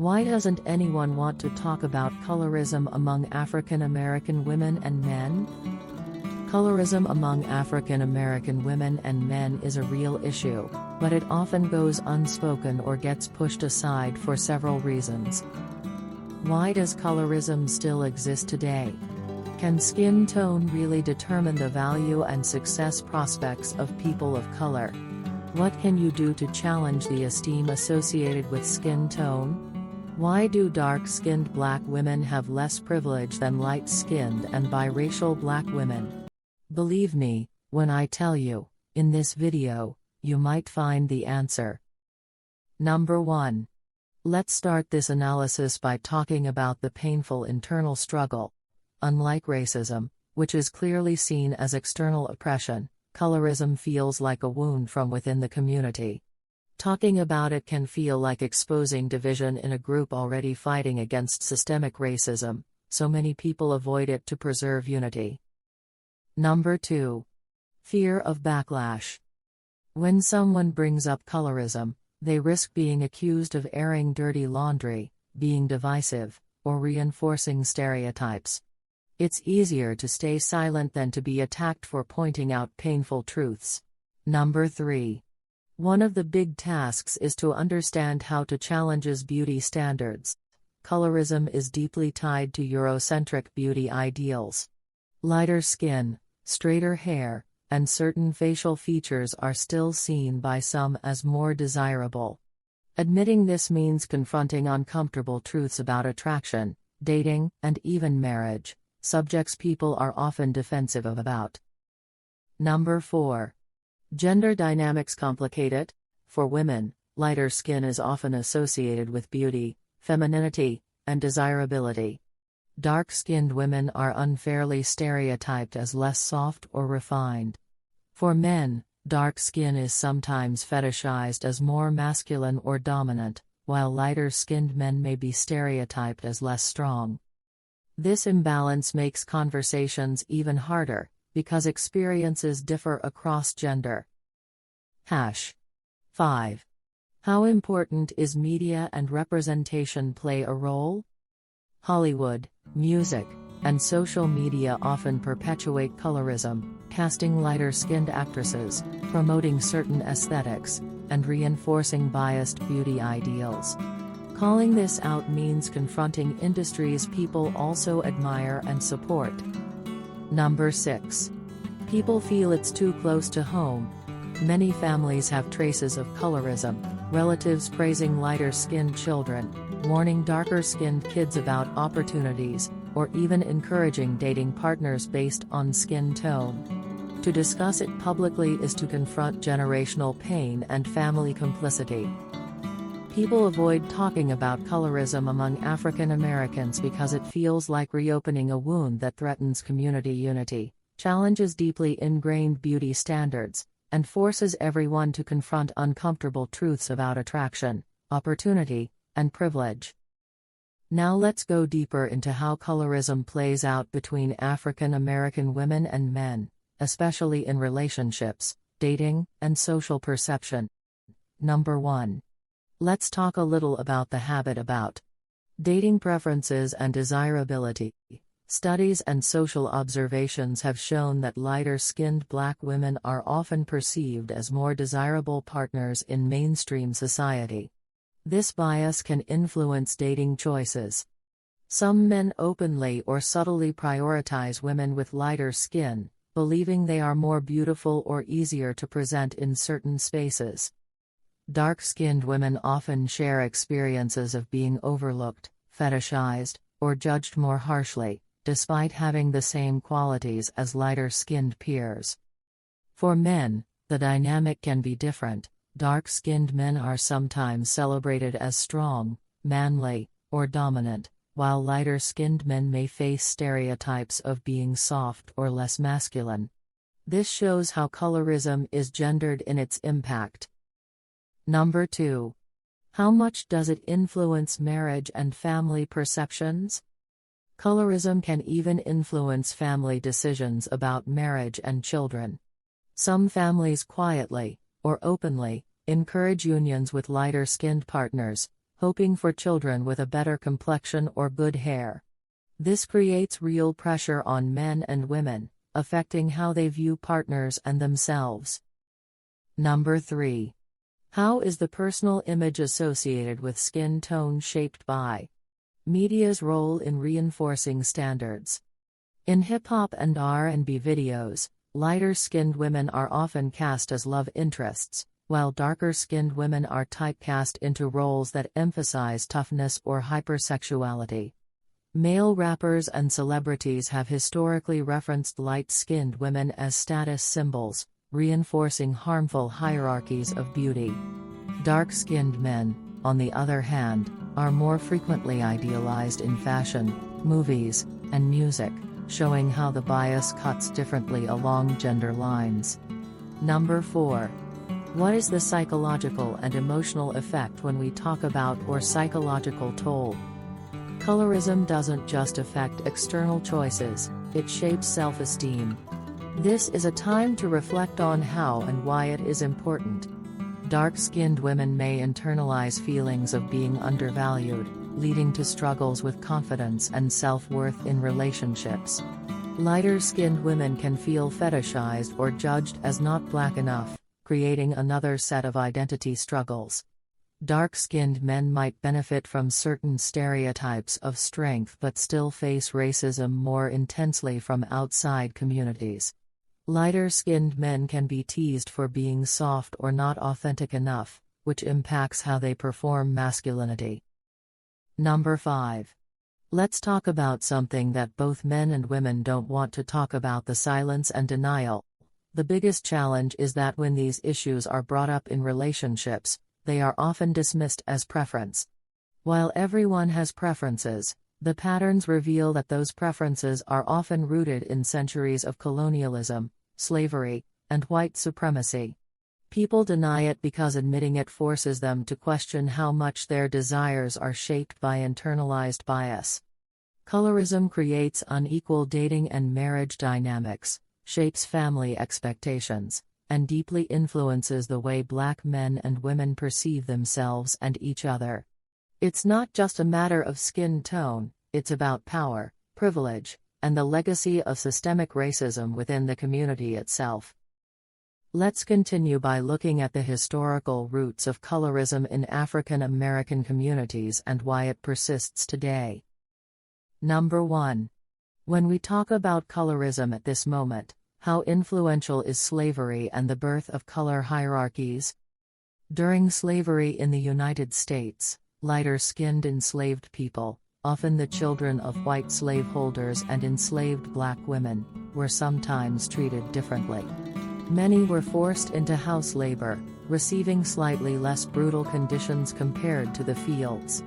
Why doesn't anyone want to talk about colorism among African American women and men? Colorism among African American women and men is a real issue, but it often goes unspoken or gets pushed aside for several reasons. Why does colorism still exist today? Can skin tone really determine the value and success prospects of people of color? What can you do to challenge the esteem associated with skin tone? Why do dark-skinned black women have less privilege than light-skinned and biracial black women? Believe me, when I tell you, in this video, you might find the answer. Number 1. Let's start this analysis by talking about the painful internal struggle. Unlike racism, which is clearly seen as external oppression, colorism feels like a wound from within the community. Talking about it can feel like exposing division in a group already fighting against systemic racism, so many people avoid it to preserve unity. Number 2. Fear of backlash. When someone brings up colorism, they risk being accused of airing dirty laundry, being divisive, or reinforcing stereotypes. It's easier to stay silent than to be attacked for pointing out painful truths. Number 3. One of the big tasks is to understand how to challenge beauty standards. Colorism is deeply tied to Eurocentric beauty ideals. Lighter skin, straighter hair, and certain facial features are still seen by some as more desirable. Admitting this means confronting uncomfortable truths about attraction, dating, and even marriage, subjects people are often defensive about. Number 4. Gender dynamics complicate it. For women, lighter skin is often associated with beauty, femininity, and desirability. Dark-skinned women are unfairly stereotyped as less soft or refined. For men, dark skin is sometimes fetishized as more masculine or dominant, while lighter-skinned men may be stereotyped as less strong. This imbalance makes conversations even harder, because experiences differ across gender. 5. How important is media and representation play a role? Hollywood, music, and social media often perpetuate colorism, casting lighter-skinned actresses, promoting certain aesthetics, and reinforcing biased beauty ideals. Calling this out means confronting industries people also admire and support. Number 6. People feel it's too close to home. Many families have traces of colorism, relatives praising lighter-skinned children, warning darker-skinned kids about opportunities, or even encouraging dating partners based on skin tone. To discuss it publicly is to confront generational pain and family complicity. People avoid talking about colorism among African Americans because it feels like reopening a wound that threatens community unity, challenges deeply ingrained beauty standards, and forces everyone to confront uncomfortable truths about attraction, opportunity, and privilege. Now let's go deeper into how colorism plays out between African American women and men, especially in relationships, dating, and social perception. Number 1. Let's talk a little about the habit about dating preferences and desirability. Studies and social observations have shown that lighter-skinned black women are often perceived as more desirable partners in mainstream society. This bias can influence dating choices. Some men openly or subtly prioritize women with lighter skin, believing they are more beautiful or easier to present in certain spaces. Dark-skinned women often share experiences of being overlooked, fetishized, or judged more harshly, despite having the same qualities as lighter-skinned peers. For men, the dynamic can be different. Dark-skinned men are sometimes celebrated as strong, manly, or dominant, while lighter-skinned men may face stereotypes of being soft or less masculine. This shows how colorism is gendered in its impact. Number 2. How much does it influence marriage and family perceptions? Colorism can even influence family decisions about marriage and children. Some families quietly, or openly, encourage unions with lighter-skinned partners, hoping for children with a better complexion or good hair. This creates real pressure on men and women, affecting how they view partners and themselves. Number 3. How is the personal image associated with skin tone shaped by media's role in reinforcing standards? In hip-hop and R&B videos, lighter-skinned women are often cast as love interests, while darker-skinned women are typecast into roles that emphasize toughness or hypersexuality. Male rappers and celebrities have historically referenced light-skinned women as status symbols, reinforcing harmful hierarchies of beauty. Dark-skinned men, on the other hand, are more frequently idealized in fashion, movies, and music, showing how the bias cuts differently along gender lines. Number 4. What is the psychological and emotional effect when we talk about or psychological toll? Colorism doesn't just affect external choices, it shapes self-esteem. This is a time to reflect on how and why it is important. Dark-skinned women may internalize feelings of being undervalued, leading to struggles with confidence and self-worth in relationships. Lighter-skinned women can feel fetishized or judged as not black enough, creating another set of identity struggles. Dark-skinned men might benefit from certain stereotypes of strength but still face racism more intensely from outside communities. Lighter-skinned men can be teased for being soft or not authentic enough, which impacts how they perform masculinity. Number 5. Let's talk about something that both men and women don't want to talk about: the silence and denial. The biggest challenge is that when these issues are brought up in relationships, they are often dismissed as preference. While everyone has preferences, the patterns reveal that those preferences are often rooted in centuries of colonialism, slavery, and white supremacy. People deny it because admitting it forces them to question how much their desires are shaped by internalized bias. Colorism creates unequal dating and marriage dynamics, shapes family expectations, and deeply influences the way Black men and women perceive themselves and each other. It's not just a matter of skin tone, it's about power, privilege, and the legacy of systemic racism within the community itself. Let's continue by looking at the historical roots of colorism in African American communities and why it persists today. Number 1. When we talk about colorism at this moment, how influential is slavery and the birth of color hierarchies? During slavery in the United States, lighter-skinned enslaved people, often the children of white slaveholders and enslaved Black women, were sometimes treated differently. Many were forced into house labor, receiving slightly less brutal conditions compared to the fields.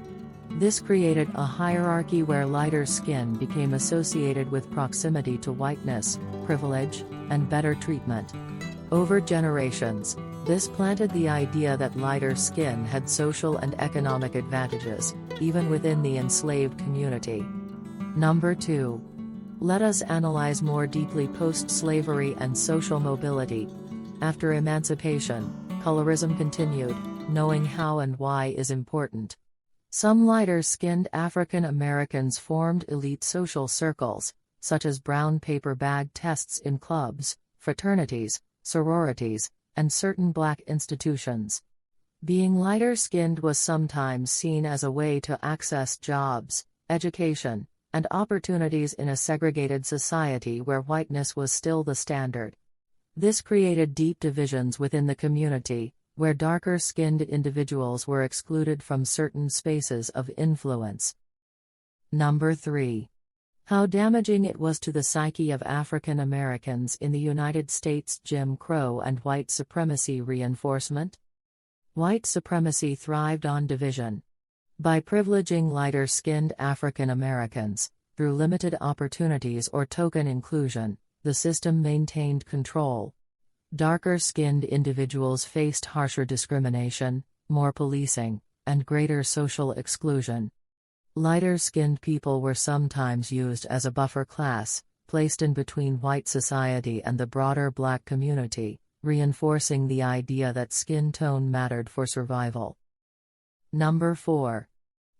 This created a hierarchy where lighter skin became associated with proximity to whiteness, privilege, and better treatment. Over generations, this planted the idea that lighter skin had social and economic advantages, even within the enslaved community. Number 2. Let us analyze more deeply post-slavery and social mobility. After emancipation, colorism continued. Knowing how and why is important. Some lighter-skinned African Americans formed elite social circles, such as brown paper bag tests in clubs, fraternities, sororities, and certain Black institutions. Being lighter-skinned was sometimes seen as a way to access jobs, education, and opportunities in a segregated society where whiteness was still the standard. This created deep divisions within the community, where darker-skinned individuals were excluded from certain spaces of influence. Number 3. How damaging it was to the psyche of African Americans in the United States: Jim Crow and white supremacy reinforcement. White supremacy thrived on division. By privileging lighter-skinned African Americans, through limited opportunities or token inclusion, the system maintained control. Darker-skinned individuals faced harsher discrimination, more policing, and greater social exclusion. Lighter-skinned people were sometimes used as a buffer class, placed in between white society and the broader Black community, reinforcing the idea that skin tone mattered for survival. Number 4.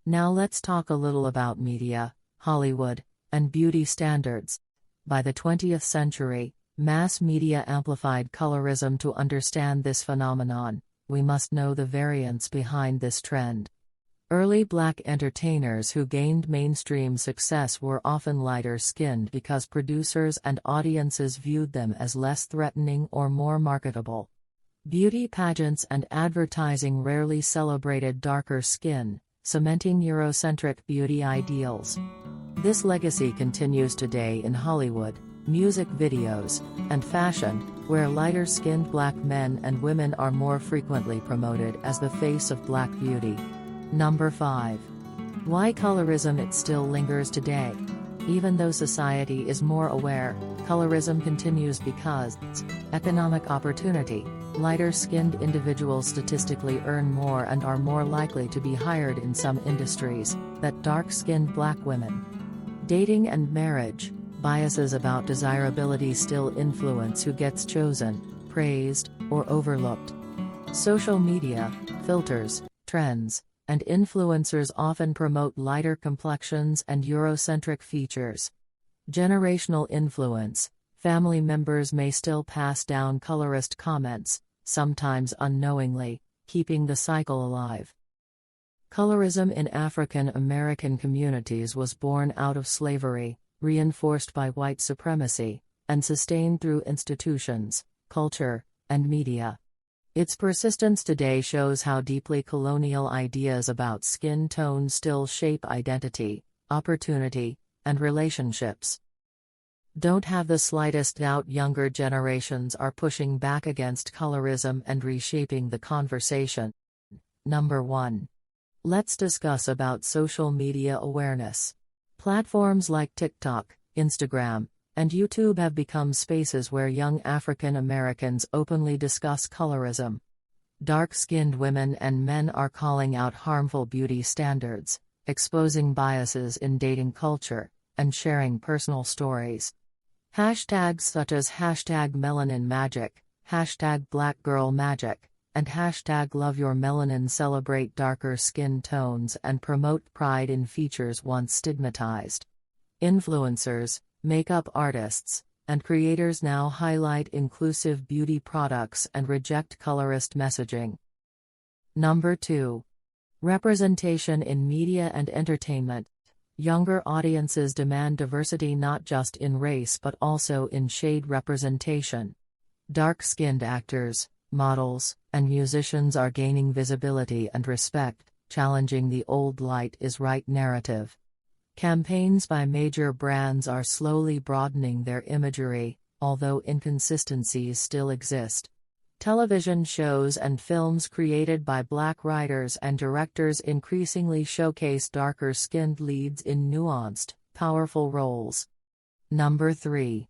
Now let's talk a little about media, Hollywood, and beauty standards. By the 20th century, mass media amplified colorism. To understand this phenomenon, we must know the variance behind this trend. Early black entertainers who gained mainstream success were often lighter-skinned because producers and audiences viewed them as less threatening or more marketable. Beauty pageants and advertising rarely celebrated darker skin, cementing Eurocentric beauty ideals. This legacy continues today in Hollywood, music videos, and fashion, where lighter-skinned black men and women are more frequently promoted as the face of black beauty. Number 5. Why colorism? It still lingers today. Even though society is more aware, colorism continues because economic opportunity. Lighter-skinned individuals statistically earn more and are more likely to be hired in some industries than dark-skinned black women. Dating and marriage. Biases about desirability still influence who gets chosen, praised, or overlooked. Social media, filters, trends, and influencers often promote lighter complexions and Eurocentric features. Generational influence. Family members may still pass down colorist comments, sometimes unknowingly, keeping the cycle alive. Colorism in African American communities was born out of slavery, reinforced by white supremacy, and sustained through institutions, culture, and media. Its persistence today shows how deeply colonial ideas about skin tone still shape identity, opportunity, and relationships. Don't have the slightest doubt younger generations are pushing back against colorism and reshaping the conversation. Number 1. Let's discuss about social media awareness. Platforms like TikTok, Instagram, and YouTube have become spaces where young African Americans openly discuss colorism. Dark-skinned women and men are calling out harmful beauty standards, exposing biases in dating culture, and sharing personal stories. Hashtags such as #MelaninMagic, #BlackGirlMagic, and #LoveYourMelanin celebrate darker skin tones and promote pride in features once stigmatized. Influencers, makeup artists, and creators now highlight inclusive beauty products and reject colorist messaging. Number 2. Representation in media and entertainment. Younger audiences demand diversity not just in race but also in shade representation. Dark-skinned actors, models, and musicians are gaining visibility and respect, challenging the old light is right narrative. Campaigns by major brands are slowly broadening their imagery, although inconsistencies still exist. Television shows and films created by black writers and directors increasingly showcase darker-skinned leads in nuanced, powerful roles. Number 3.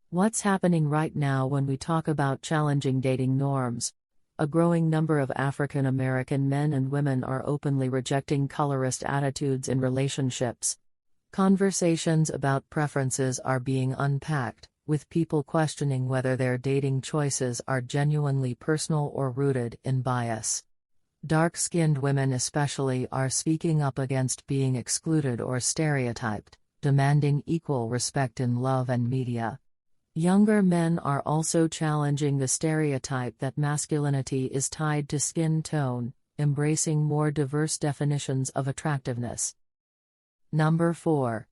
What's happening right now when we talk about challenging dating norms? A growing number of African American men and women are openly rejecting colorist attitudes in relationships. Conversations about preferences are being unpacked, with people questioning whether their dating choices are genuinely personal or rooted in bias. Dark-skinned women especially are speaking up against being excluded or stereotyped, demanding equal respect in love and media. Younger men are also challenging the stereotype that masculinity is tied to skin tone, embracing more diverse definitions of attractiveness. Number 4.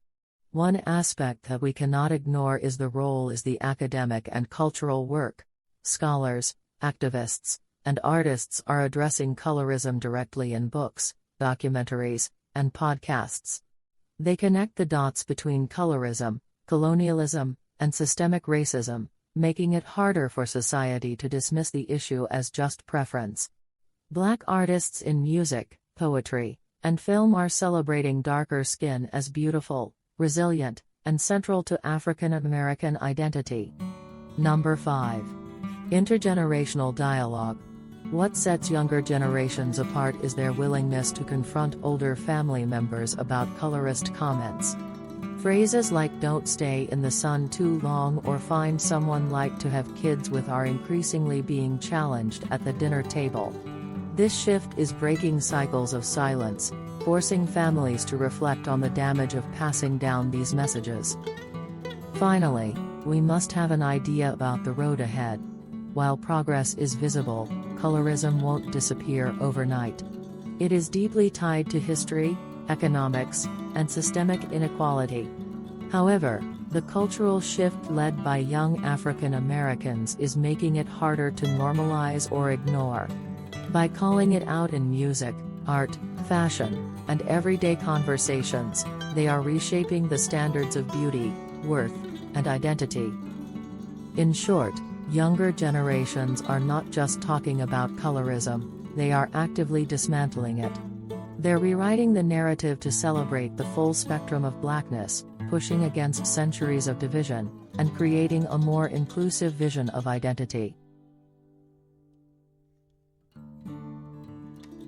One aspect that we cannot ignore is the academic and cultural work. Scholars, activists, and artists are addressing colorism directly in books, documentaries, and podcasts. They connect the dots between colorism, colonialism, and systemic racism, making it harder for society to dismiss the issue as just preference. Black artists in music, poetry, and film are celebrating darker skin as beautiful, resilient, and central to African American identity. Number 5. Intergenerational dialogue. What sets younger generations apart is their willingness to confront older family members about colorist comments. Phrases like "don't stay in the sun too long" or "find someone like to have kids with" are increasingly being challenged at the dinner table. This shift is breaking cycles of silence, forcing families to reflect on the damage of passing down these messages. Finally, we must have an idea about the road ahead. While progress is visible, colorism won't disappear overnight. It is deeply tied to history, economics, and systemic inequality. However, the cultural shift led by young African Americans is making it harder to normalize or ignore. By calling it out in music, art, fashion, and everyday conversations, they are reshaping the standards of beauty, worth, and identity. In short, younger generations are not just talking about colorism, they are actively dismantling it. They're rewriting the narrative to celebrate the full spectrum of blackness, pushing against centuries of division, and creating a more inclusive vision of identity.